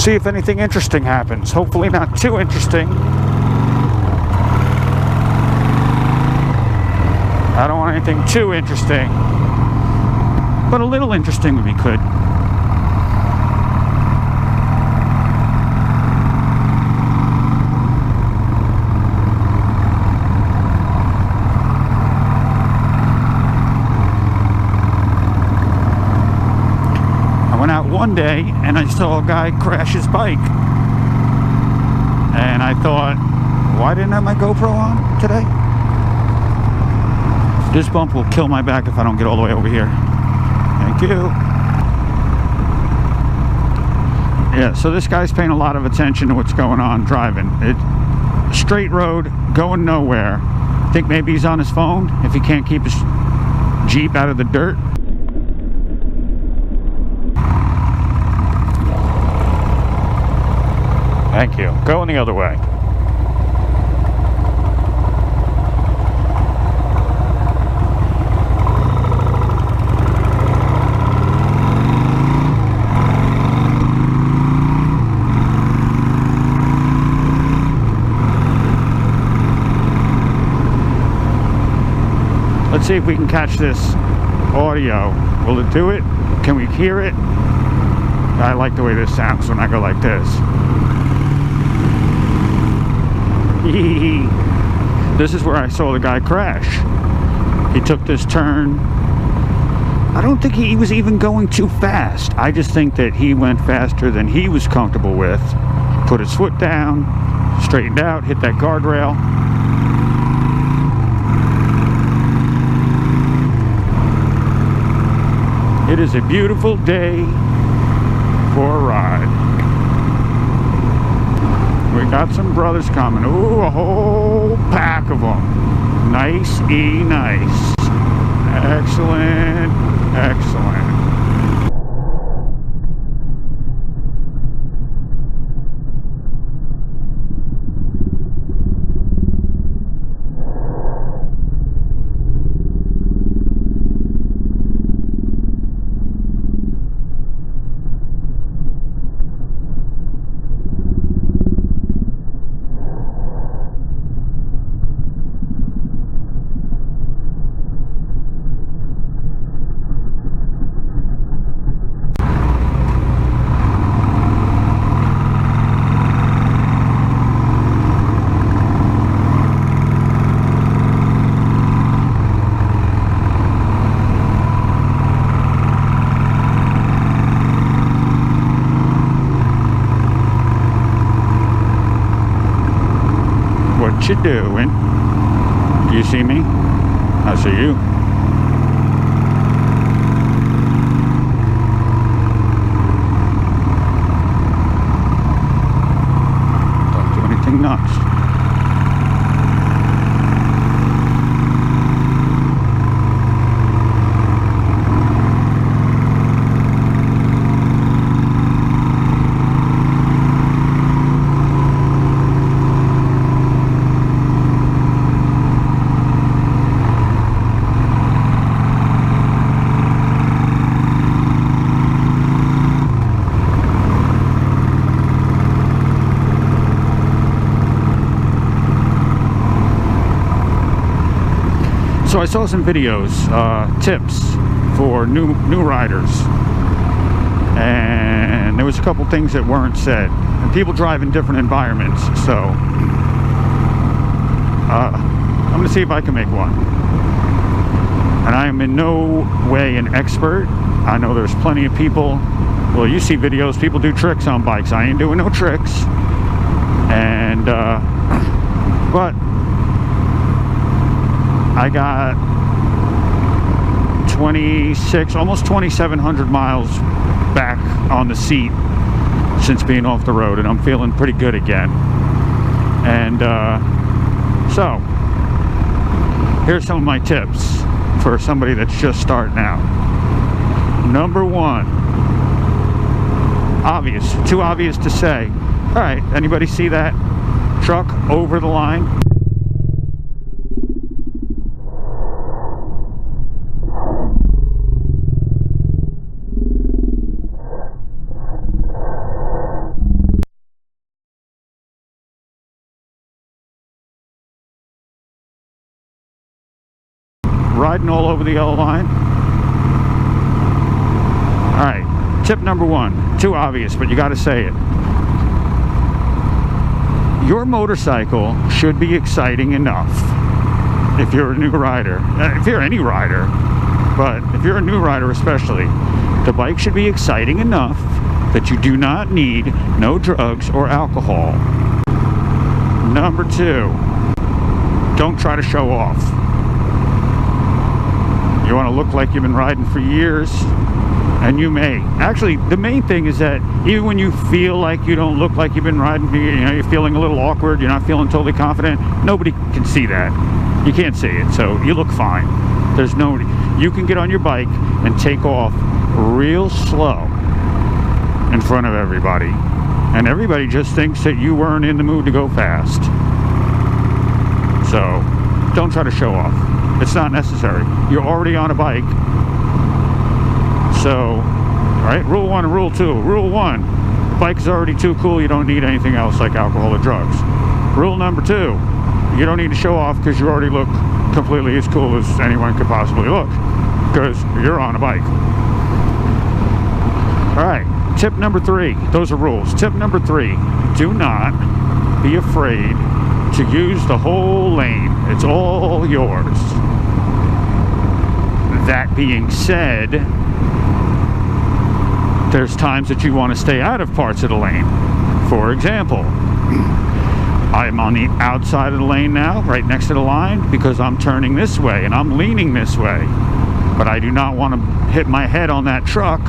See if anything interesting happens. Hopefully not too interesting. I don't want anything too interesting, but a little interesting would be good. I went out one day and I saw a guy crash his bike, and I thought, why didn't I have my GoPro on today? This bump will kill my back if I don't get all the way over here. Thank you. Yeah, so this guy's paying a lot of attention to what's going on driving. It's straight road, going nowhere. I think maybe he's on his phone if he can't keep his Jeep out of the dirt. Thank you. Going the other way. Let's see if we can catch this audio. Will it do it? Can we hear it? I like the way this sounds when I go like this. This is where I saw the guy crash. He took this turn. I don't think he was even going too fast. I just think that he went faster than he was comfortable with. Put his foot down, straightened out, hit that guardrail. It is a beautiful day for a ride. We got some brothers coming. Ooh, a whole pack of them. Nice-y nice. Excellent, excellent. What you doing? Do you see me? I see you. Don't do anything nuts. So I saw some videos, tips for new riders, and there was a couple things that weren't said. And people drive in different environments, so I'm going to see if I can make one. And I am in no way an expert. I know there's plenty of people. Well, you see videos, people do tricks on bikes. I ain't doing no tricks. And but I got 26, almost 2,700 miles back on the seat since being off the road, and I'm feeling pretty good again. And so here's some of my tips for somebody that's just starting out. Number one, obvious, too obvious to say. All right, anybody see that truck over the line? riding all over the yellow line. Alright, tip number one. Too obvious, but you gotta say it. Your motorcycle should be exciting enough if you're a new rider. If you're any rider, but if you're a new rider especially, the bike should be exciting enough that you do not need no drugs or alcohol. Number two, don't try to show off. You want to look like you've been riding for years, and you may. Actually, the main thing is that even when you feel like you don't look like you've been riding, you're feeling a little awkward, you're not feeling totally confident, nobody can see that. You can't see it, so you look fine. There's no, you can get on your bike and take off real slow in front of everybody, and everybody just thinks that you weren't in the mood to go fast. So don't try to show off. It's not necessary. You're already on a bike. So, right, rule one and rule two. Rule one, bike is already too cool, you don't need anything else like alcohol or drugs. Rule number two, you don't need to show off because you already look completely as cool as anyone could possibly look, because you're on a bike. Alright, tip number three, those are rules. Tip number three, do not be afraid to use the whole lane. It's all yours. That being said, there's times that you want to stay out of parts of the lane. For example, I'm on the outside of the lane now, right next to the line, because I'm turning this way and I'm leaning this way. But I do not want to hit my head on that truck,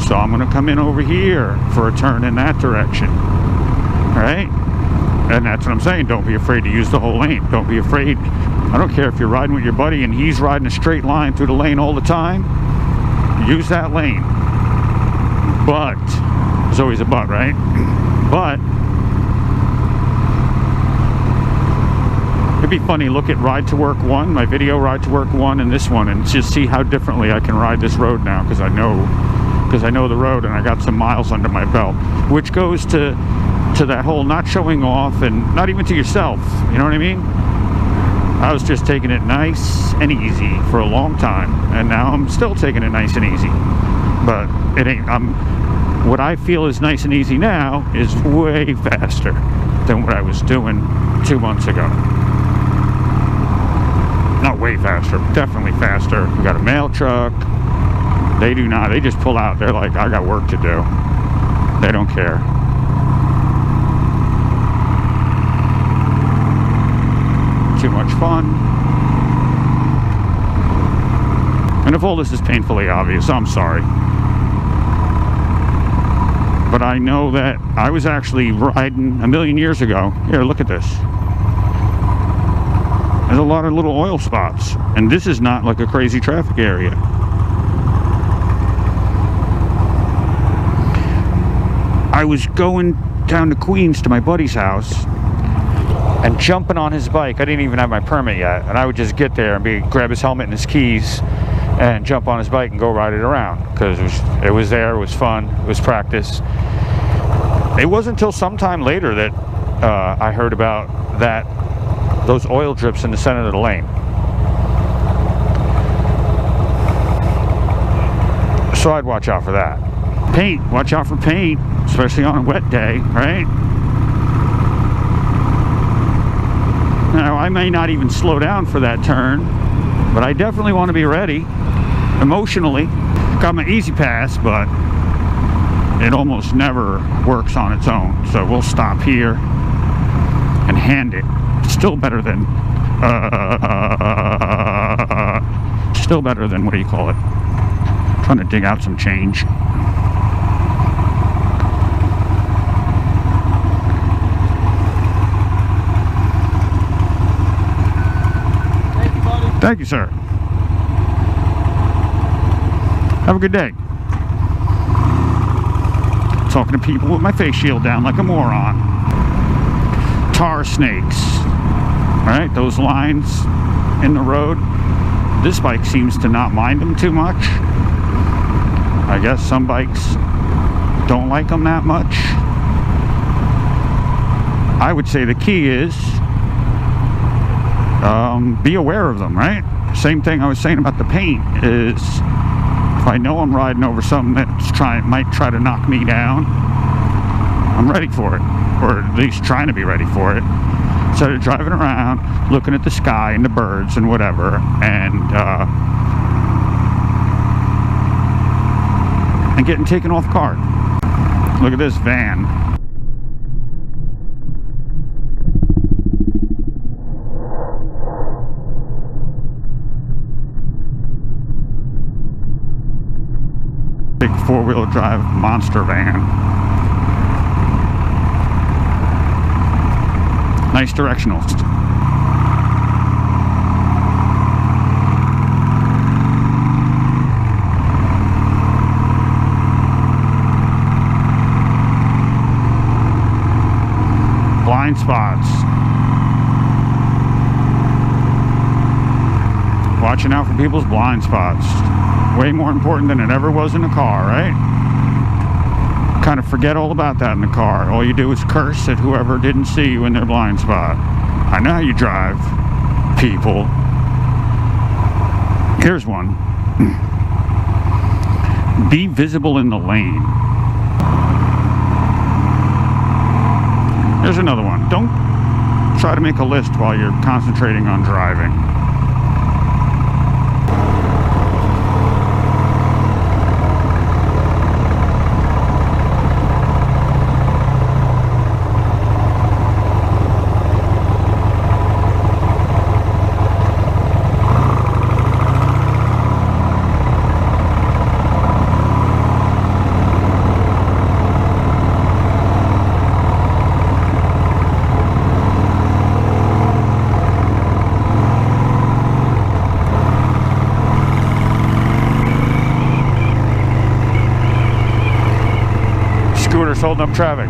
so I'm going to come in over here for a turn in that direction. Right? And that's what I'm saying. Don't be afraid to use the whole lane. Don't be afraid. I don't care if you're riding with your buddy and he's riding a straight line through the lane all the time. Use that lane. But, there's always a but, right? But, it'd be funny, look at Ride to Work 1, my video Ride to Work 1 and this one, and just see how differently I can ride this road now, because I know the road and I got some miles under my belt, which goes to that whole not showing off, and not even to yourself, you know what I mean? I was just taking it nice and easy for a long time, and now I'm still taking it nice and easy. But it ain't, what I feel is nice and easy now is way faster than what I was doing 2 months ago. Not way faster, but definitely faster. We got a mail truck. They do not, they just pull out. They're like, I got work to do. They don't care. Too much fun. And if all this is painfully obvious, I'm sorry. But I know that I was actually riding a million years ago. Here, look at this. There's a lot of little oil spots. And this is not like a crazy traffic area. I was going down to Queens to my buddy's house and jumping on his bike. I didn't even have my permit yet, and I would just get there and grab his helmet and his keys and jump on his bike and go ride it around, because it was there, it was fun, it was practice. It wasn't until sometime later that I heard about those oil drips in the center of the lane. So I'd watch out for that. Paint, watch out for paint, especially on a wet day, right? Now, I may not even slow down for that turn, but I definitely want to be ready emotionally. Got my easy pass, but it almost never works on its own. So we'll stop here and hand it. Still better than, what do you call it? Trying to dig out some change. Thank you, sir. Have a good day. Talking to people with my face shield down like a moron. Tar snakes. Right? Those lines in the road. This bike seems to not mind them too much. I guess some bikes don't like them that much. I would say the key is be aware of them, right? same thing I was saying about the paint is if I know I'm riding over something that's might try to knock me down, I'm ready for it, or at least trying to be ready for it. Instead of driving around, looking at the sky and the birds and whatever, and getting taken off guard. Look at this van. Big four-wheel drive monster van. Nice directionals. Blind spots. Watching out for people's blind spots. Way more important than it ever was in a car, right? Kind of forget all about that in the car. All you do is curse at whoever didn't see you in their blind spot. I know how you drive, people. Here's one. Be visible in the lane. There's another one. Don't try to make a list while you're concentrating on driving. Scooters holding up traffic.